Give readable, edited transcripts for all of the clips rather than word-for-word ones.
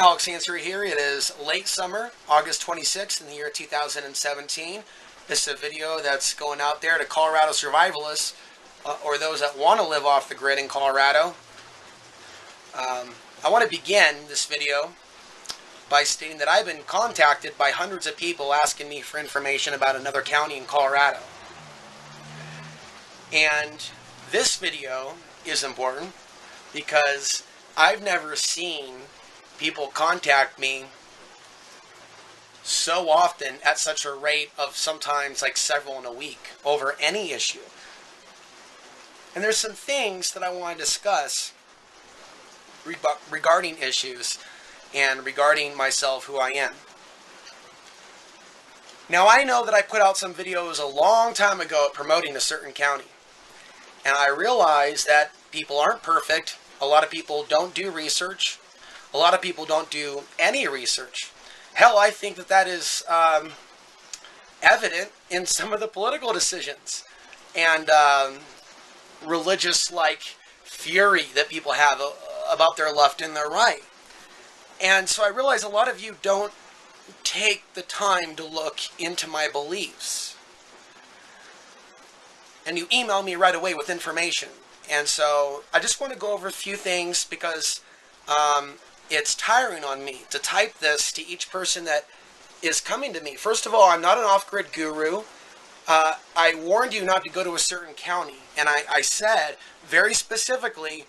Alex Answer here. It is late summer, August 26th in the year 2017. This is a video that's going out there to Colorado survivalists or those that want to live off the grid in Colorado. I want to begin this video by stating that I've been contacted by hundreds of people asking me for information about another county in Colorado. And this video is important because I've never seen people contact me so often at such a rate of sometimes like several in a week over any issue. And there's some things that I want to discuss regarding issues and regarding myself, who I am. Now, I know that I put out some videos a long time ago promoting a certain county. And I realize that people aren't perfect. A lot of people don't do research. A lot of people don't do any research. Hell, I think that is evident in some of the political decisions and religious-like fury that people have about their left and their right. And so I realize a lot of you don't take the time to look into my beliefs. And you email me right away with information. And so I just want to go over a few things because it's tiring on me to type this to each person that is coming to me. First of all, I'm not an off-grid guru. I warned you not to go to a certain county. And I said very specifically,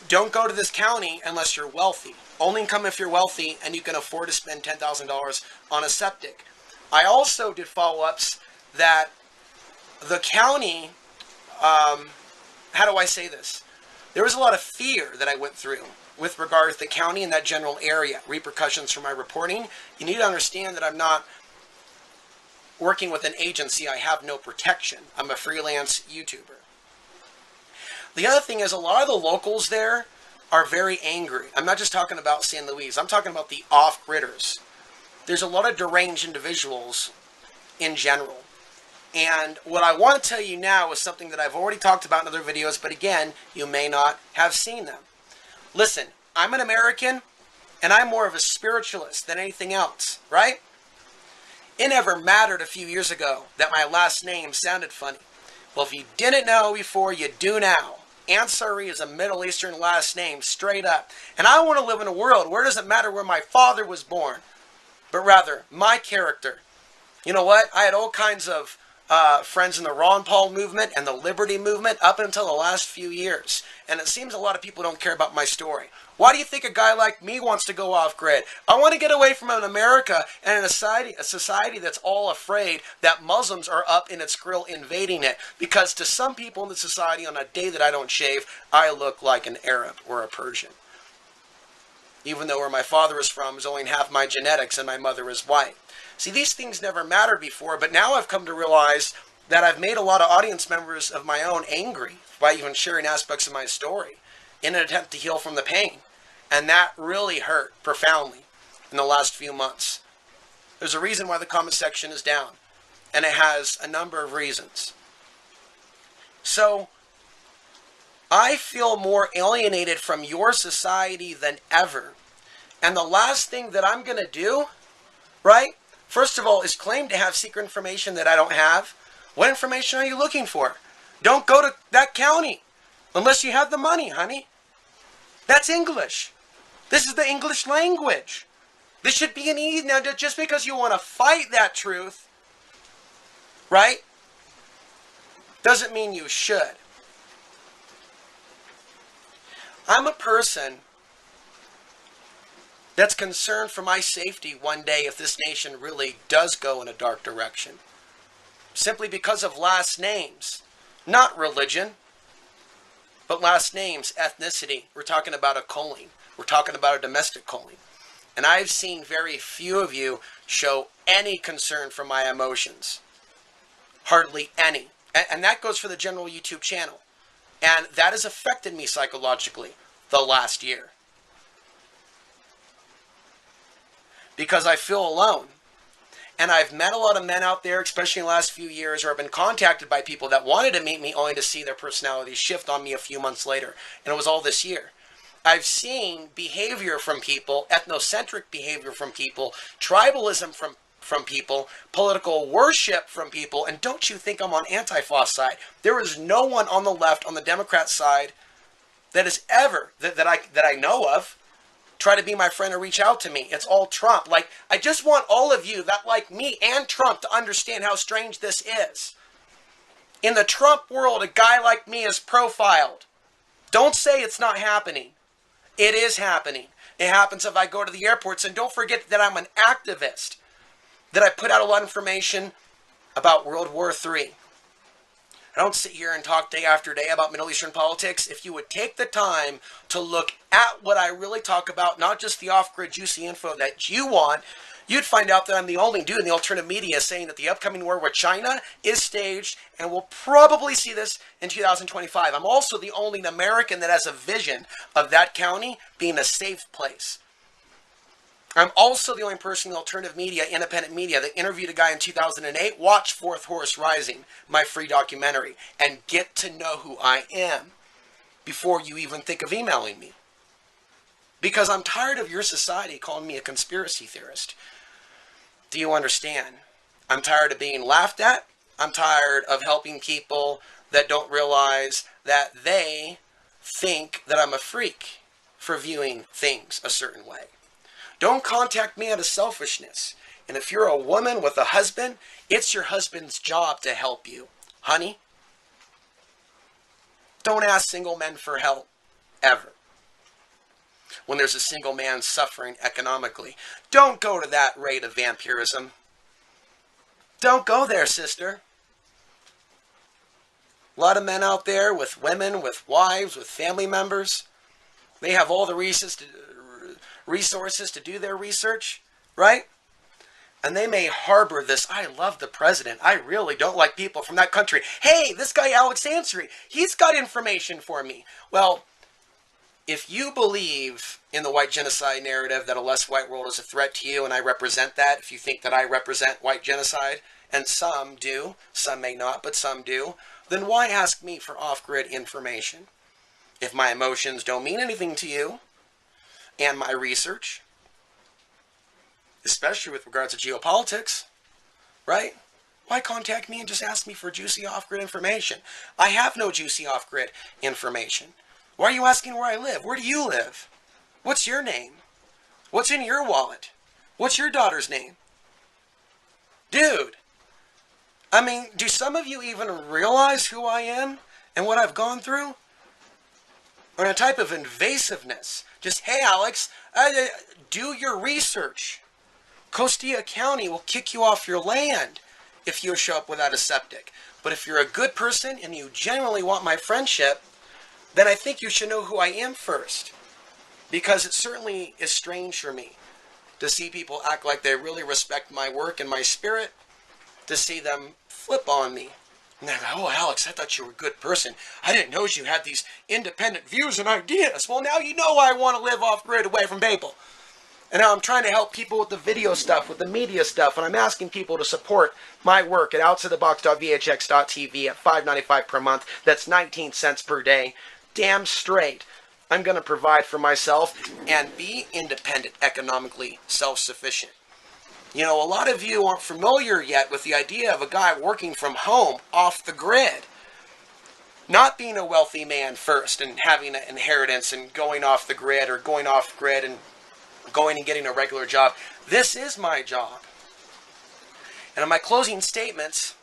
don't go to this county unless you're wealthy. Only come if you're wealthy and you can afford to spend $10,000 on a septic. I also did follow-ups that the county, how do I say this? There was a lot of fear that I went through with regard to the county and that general area, repercussions for my reporting. You need to understand that I'm not working with an agency. I have no protection. I'm a freelance YouTuber. The other thing is a lot of the locals there are very angry. I'm not just talking about San Luis. I'm talking about the off-gridders. There's a lot of deranged individuals in general. And what I want to tell you now is something that I've already talked about in other videos, but again, you may not have seen them. Listen, I'm an American, and I'm more of a spiritualist than anything else, right? It never mattered a few years ago that my last name sounded funny. Well, if you didn't know before, you do now. Ansari is a Middle Eastern last name, straight up. And I want to live in a world where it doesn't matter where my father was born, but rather my character. You know what? I had all kinds of friends in the Ron Paul movement and the Liberty movement up until the last few years. And it seems a lot of people don't care about my story. Why do you think a guy like me wants to go off grid? I want to get away from an America and a society that's all afraid that Muslims are up in its grill invading it. Because to some people in the society, on a day that I don't shave, I look like an Arab or a Persian. Even though where my father is from is only half my genetics and my mother is white. See, these things never mattered before, but now I've come to realize that I've made a lot of audience members of my own angry by even sharing aspects of my story in an attempt to heal from the pain. And that really hurt profoundly in the last few months. There's a reason why the comment section is down, and it has a number of reasons. So, I feel more alienated from your society than ever. And the last thing that I'm going to do, right, first of all, is claim to have secret information that I don't have. What information are you looking for? Don't go to that county unless you have the money, honey. That's English. This is the English language. This should be an easy. Now, just because you want to fight that truth, right, doesn't mean you should. I'm a person that's concerned for my safety one day if this nation really does go in a dark direction. Simply because of last names. Not religion, but last names, ethnicity. We're talking about a calling. We're talking about a domestic calling. And I've seen very few of you show any concern for my emotions. Hardly any. And that goes for the general YouTube channel. And that has affected me psychologically the last year. Because I feel alone. And I've met a lot of men out there, especially in the last few years, or I've been contacted by people that wanted to meet me only to see their personalities shift on me a few months later. And it was all this year. I've seen behavior from people, ethnocentric behavior from people, tribalism from people, political worship from people, and don't you think I'm on Antifa side? There is no one on the left, on the Democrat side, that is ever, that I know of, try to be my friend or reach out to me. It's all Trump. Like, I just want all of you that like me and Trump to understand how strange this is. In the Trump world, a guy like me is profiled. Don't say it's not happening. It is happening. It happens if I go to the airports. And don't forget that I'm an activist, that I put out a lot of information about World War III. I don't sit here and talk day after day about Middle Eastern politics. If you would take the time to look at what I really talk about, not just the off-grid juicy info that you want, you'd find out that I'm the only dude in the alternative media saying that the upcoming war with China is staged, and we'll probably see this in 2025. I'm also the only American that has a vision of that county being a safe place. I'm also the only person in the alternative media, independent media, that interviewed a guy in 2008. Watch Fourth Horse Rising, my free documentary, and get to know who I am before you even think of emailing me. Because I'm tired of your society calling me a conspiracy theorist. Do you understand? I'm tired of being laughed at. I'm tired of helping people that don't realize that they think that I'm a freak for viewing things a certain way. Don't contact me out of selfishness. And if you're a woman with a husband, it's your husband's job to help you. Honey, don't ask single men for help, ever. When there's a single man suffering economically, don't go to that rate of vampirism. Don't go there, sister. A lot of men out there with women, with wives, with family members, they have all the resources to do their research, right? And they may harbor this, I love the president, I really don't like people from that country. Hey, this guy Alex Ansary, he's got information for me. Well, if you believe in the white genocide narrative that a less white world is a threat to you, and I represent that, if you think that I represent white genocide, and some do, some may not, but some do, then why ask me for off-grid information? If my emotions don't mean anything to you, and my research, especially with regards to geopolitics, right? Why contact me and just ask me for juicy off-grid information? I have no juicy off-grid information. Why are you asking where I live? Where do you live? What's your name? What's in your wallet? What's your daughter's name? Dude, I mean, do some of you even realize who I am and what I've gone through? Or a type of invasiveness. Just, hey, Alex, do your research. Costilla County will kick you off your land if you show up without a septic. But if you're a good person and you genuinely want my friendship, then I think you should know who I am first. Because it certainly is strange for me to see people act like they really respect my work and my spirit, to see them flip on me. And they're like, oh, Alex, I thought you were a good person. I didn't know you had these independent views and ideas. Well, now you know why I want to live off-grid away from people. And now I'm trying to help people with the video stuff, with the media stuff, and I'm asking people to support my work at outsidethebox.vhx.tv at $5.95 per month. That's 19 cents per day. Damn straight, I'm going to provide for myself and be independent, economically self-sufficient. You know, a lot of you aren't familiar yet with the idea of a guy working from home off the grid. Not being a wealthy man first and having an inheritance and going off the grid or going off grid and going and getting a regular job. This is my job. And in my closing statements,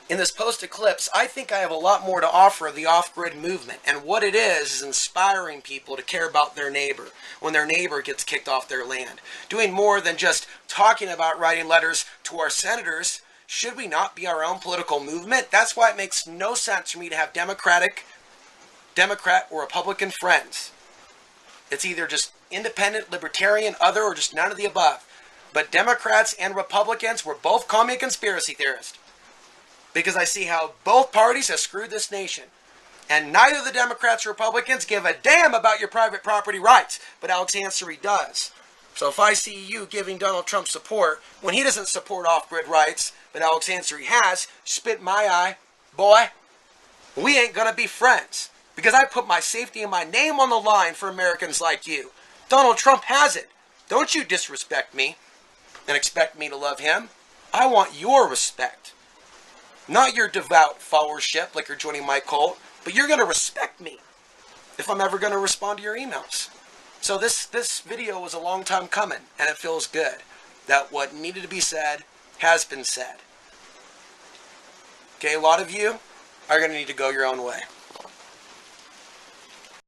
in this post-eclipse, I think I have a lot more to offer the off-grid movement. And what it is inspiring people to care about their neighbor when their neighbor gets kicked off their land. Doing more than just talking about writing letters to our senators. Should we not be our own political movement? That's why it makes no sense for me to have Democrat or Republican friends. It's either just independent, libertarian, other, or just none of the above. But Democrats and Republicans, we're both call me a conspiracy theorist. Because I see how both parties have screwed this nation. And neither the Democrats or Republicans give a damn about your private property rights. But Alex Ansary does. So if I see you giving Donald Trump support when he doesn't support off-grid rights, but Alex Ansary has, spit in my eye, boy, we ain't going to be friends. because I put my safety and my name on the line for Americans like you. Donald Trump has it. Don't you disrespect me and expect me to love him. I want your respect. Not your devout followership like you're joining my cult, but you're going to respect me if I'm ever going to respond to your emails. So this video was a long time coming, and it feels good that what needed to be said has been said. Okay, a lot of you are going to need to go your own way.